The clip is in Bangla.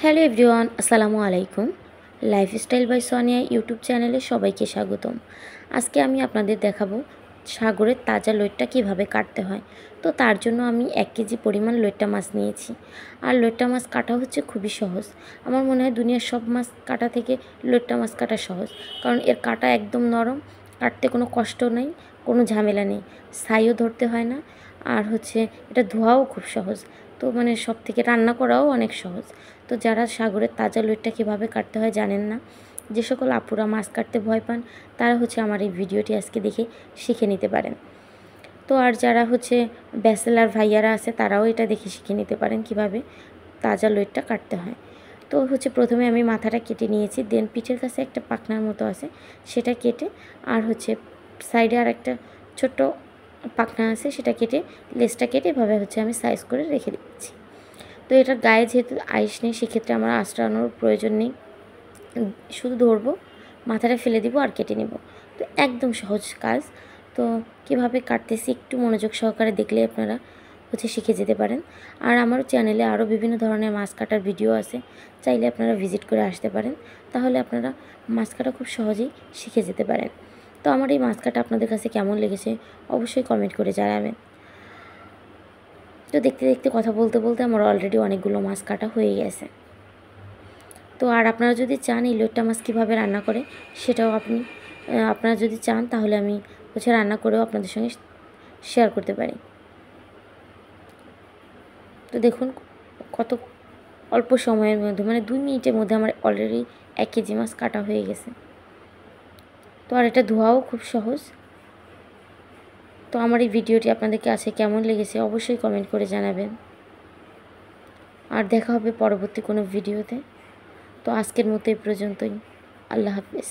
হ্যালো এভরিওয়ান, আসসালামু আলাইকুম। লাইফস্টাইল বাই সোনিয়া ইউটিউব চ্যানেলে সবাইকে স্বাগতম। আজকে আমি আপনাদের দেখাবো সাগরের তাজা লইট্টা কিভাবে কাটতে হয়। তো তার জন্য আমি 1 কেজি পরিমাণ লইট্টা মাছ নিয়েছি। আর লইট্টা মাছ কাটা হচ্ছে খুবই সহজ। আমার মনে হয় দুনিয়ার সব মাছ কাটা থেকে লইট্টা মাছ কাটা সহজ, কারণ এর কাটা একদম নরম, কাটতে কোনো কষ্ট নেই, কোনো ঝামেলা নেই, ছাইও ধরতে হয় না। আর এটা ধোয়াও খুব সহজ। তো সব থেকে রান্না করাও অনেক সহজ। তো যারা সাগরের তাজা লইট্টা কীভাবে কাটতে হয় জানেন না, যে সকল আপুরা মাছ কাটতে ভয় পান, তারা আমার এই ভিডিওটি আজকে দেখে শিখে নিতে পারেন। তো আর যারা ব্যাচেলার ভাইয়ারা আছে, তারাও এটা দেখে শিখে নিতে পারেন কিভাবে তাজা লইট্টা কাটতে হয়। তো প্রথমে আমি মাথাটা কেটে নিয়েছি, দেন পিঠের কাছে একটা পাখনার মতো আছে, সেটা কেটে, আর সাইডে আর একটা ছোট্ট পাখনা আছে, সেটা কেটে, লেজটা কেটে এভাবে আমি সাইজ করে রেখে দিচ্ছি। তো এটার গায়ে যেহেতু আইস নেই, সেক্ষেত্রে আমার আঁচড়ানোর প্রয়োজন নেই, শুধু ধরবো, মাথাটা ফেলে দিব আর কেটে নেব। তো একদম সহজ কাজ। তো কীভাবে কাটতেছি একটু মনোযোগ সহকারে দেখলে আপনারা শিখে যেতে পারেন। আর আমার চ্যানেলে আরও বিভিন্ন ধরনের মাছ কাটার ভিডিও আছে, চাইলে আপনারা ভিজিট করে আসতে পারেন, তাহলে আপনারা মাছ কাটা খুব সহজেই শিখে যেতে পারেন। তো আমার এই মাছ কাটা আপনাদের কাছে কেমন লেগেছে অবশ্যই কমেন্ট করে জানাবেন। তো দেখতে দেখতে কথা বলতে বলতে আমার অলরেডি অনেকগুলো মাছ কাটা হয়ে গেছে। তো আর আপনারা যদি চান এই লইট্টা মাছ কীভাবে রান্না করে, সেটাও আপনারা যদি চান, তাহলে আমি রান্না করেও আপনাদের সঙ্গে শেয়ার করতে পারি। তো দেখুন কত অল্প সময়ের মধ্যে, 2 মিনিটের মধ্যে আমার অলরেডি 1 কেজি মাছ কাটা হয়ে গেছে। তো আর এটা ধোয়াও খুব সহজ। তো আমার এই ভিডিওটি আপনাদের কাছে কেমন লেগেছে অবশ্যই কমেন্ট করে জানাবেন। আর দেখা হবে পরবর্তী কোনো ভিডিওতে। তো আজকের মতো এই পর্যন্তই। আল্লাহ হাফেজ।